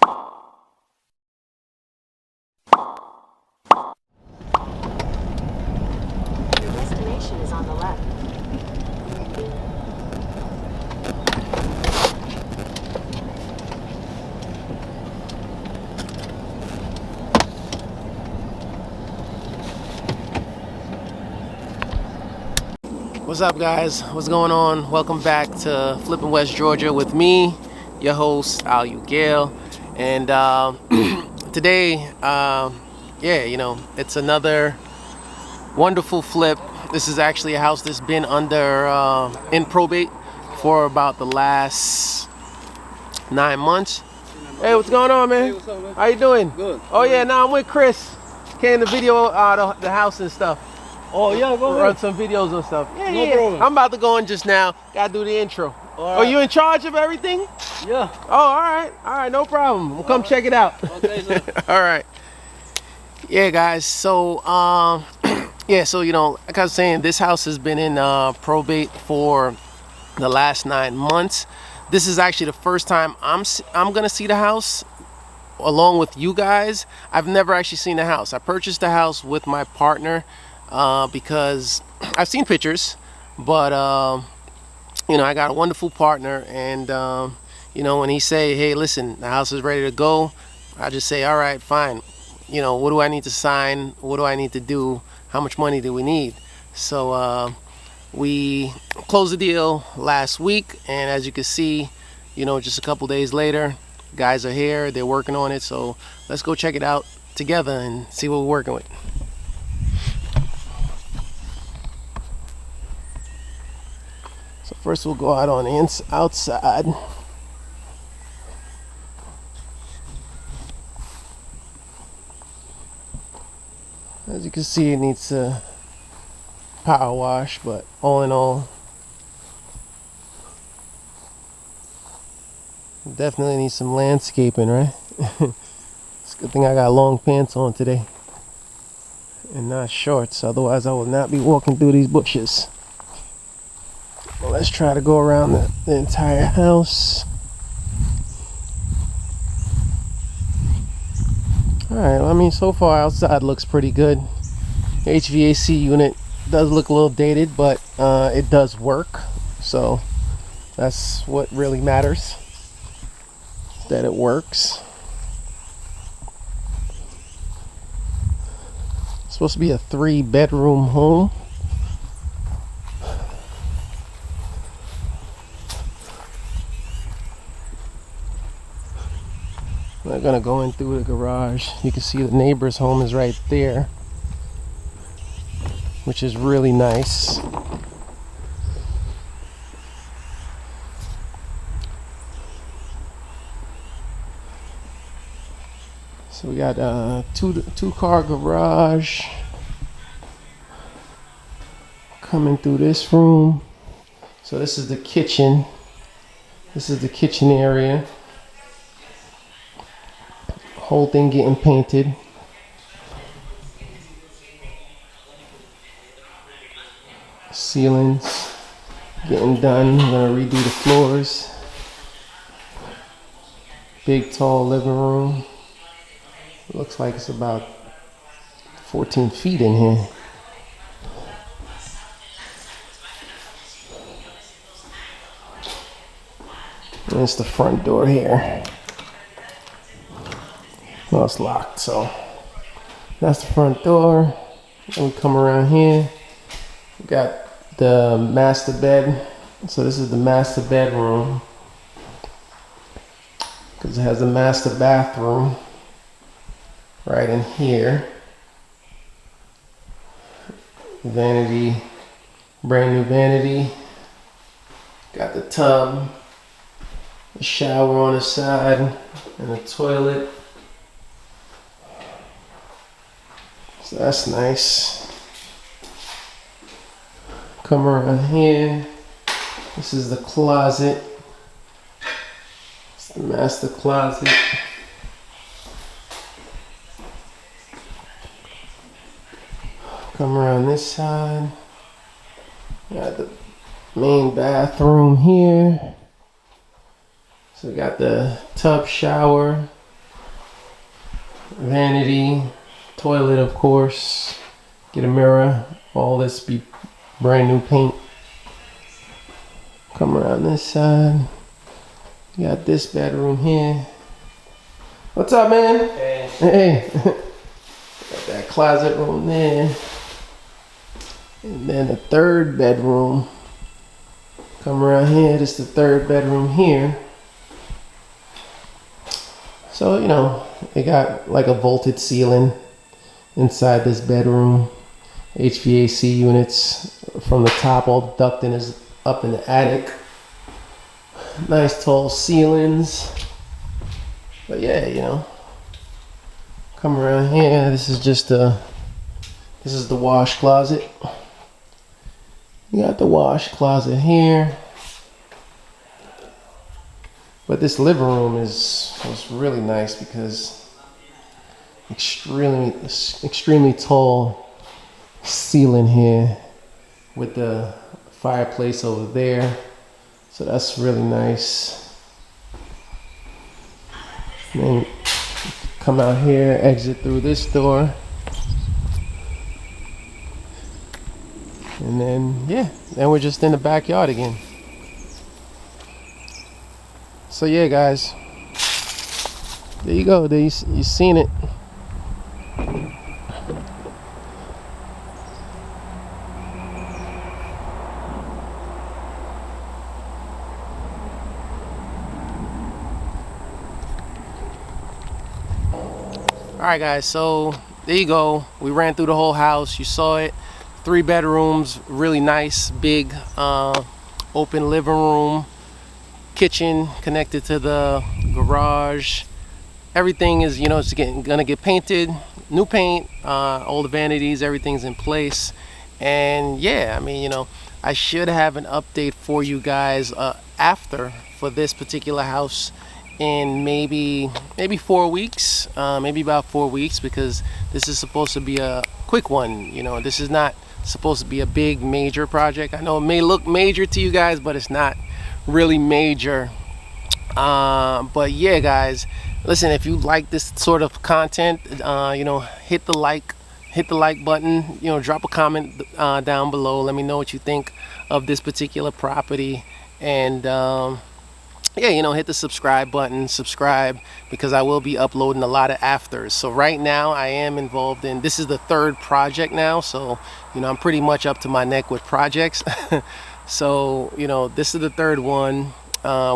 Your destination is on the left. What's up, guys? What's going on? Welcome back to Flipping West Georgia with me, your host Alhue. And today, it's another wonderful flip. This is actually a house that's been under in probate for about the last 9 months. Hey, what's going on, man? Hey, what's up, man? How you doing? Good. Oh yeah, now I'm with Chris. Came to video the house and stuff. Oh, yeah, go Run ahead. some videos and stuff. Yeah, No yeah. problem. I'm about to go in just now. Gotta do the intro. All Oh, right. you in charge of everything? Yeah. Oh, all right, no problem. We'll come check it out. Okay, sir. All right. Yeah, guys. So, like I was saying, this house has been in probate for the last 9 months. This is actually the first time I'm gonna see the house along with you guys. I've never actually seen the house. I purchased the house with my partner because I've seen pictures, but I got a wonderful partner, and when he say, hey, listen, the house is ready to go, I just say, all right, fine. What do I need to sign? What do I need to do? How much money do we need? So we closed the deal last week, and as you can see, just a couple days later, guys are here, they're working on it. So let's go check it out together and see what we're working with. So first we'll go out on the outside. As you can see, it needs a power wash, but all in all, definitely needs some landscaping, right? It's a good thing I got long pants on today and not shorts, otherwise I will not be walking through these bushes. Well, let's try to go around the entire house. Alright, well, I mean, so far outside looks pretty good. HVAC unit does look a little dated, but it does work, so that's what really matters, that it works. It's supposed to be a 3-bedroom home. We're gonna go in through the garage. You can see the neighbor's home is right there, which is really nice. So we got a two-car garage coming through this room. So this is the kitchen. This is the kitchen area. Whole thing getting painted. Ceilings getting done. I'm gonna redo the floors. Big tall living room. Looks like it's about 14 feet in here. And it's the front door here. Well, it's locked, so that's the front door. And we come around here. We got the master bed. So this is the master bedroom, because it has the master bathroom right in here. Vanity, brand new vanity. Got the tub, the shower on the side, and the toilet. So that's nice. Come around here. This is the closet. It's the master closet. Come around this side. Got the main bathroom here. So we got the tub shower, vanity, toilet, of course. Get a mirror. All this be brand new paint. Come around this side. You got this bedroom here. What's up, man? Hey. Hey. Got that closet room there. And then the third bedroom. Come around here. This is the third bedroom here. So, you know, it got like a vaulted ceiling inside this bedroom. HVAC units from the top, all the ducting is up in the attic. Nice tall ceilings. But yeah, you know, come around here. This is the wash closet. You got the wash closet here. But this living room was really nice because extremely tall ceiling here with the fireplace over there. So that's really nice. And then come out here, exit through this door. And then, yeah, then we're just in the backyard again. So yeah, guys, there you go. There you seen it. Alright guys, so there you go. We ran through the whole house. You saw it. 3 bedrooms, really nice, big, open living room, kitchen connected to the garage. Everything is, you know, it's gonna get painted, new paint, all the vanities, everything's in place. And yeah, I mean, you know, I should have an update for you guys after for this particular house in maybe 4 weeks, maybe about 4 weeks, because this is supposed to be a quick one. You know, this is not supposed to be a big major project. I know it may look major to you guys, but it's not really major. But yeah, guys, listen, if you like this sort of content, you know, hit the like button, you know, drop a comment down below. Let me know what you think of this particular property. And yeah, you know, hit the subscribe button, because I will be uploading a lot of afters. So right now I am involved in, this is the 3rd project now, so you know, I'm pretty much up to my neck with projects. So you know, this is the 3rd one.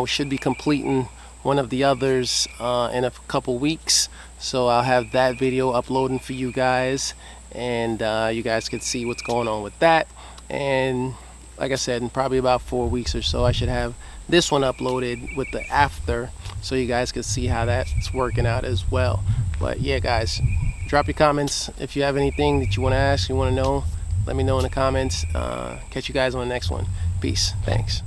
We should be completing one of the others in a couple weeks, so I'll have that video uploading for you guys, and you guys can see what's going on with that. And like I said, in probably about 4 weeks or so, I should have this one uploaded with the after, so you guys can see how that's working out as well. But yeah, guys, drop your comments if you have anything that you want to ask, you want to know. Let me know in the comments. Catch you guys on the next one. Peace. Thanks.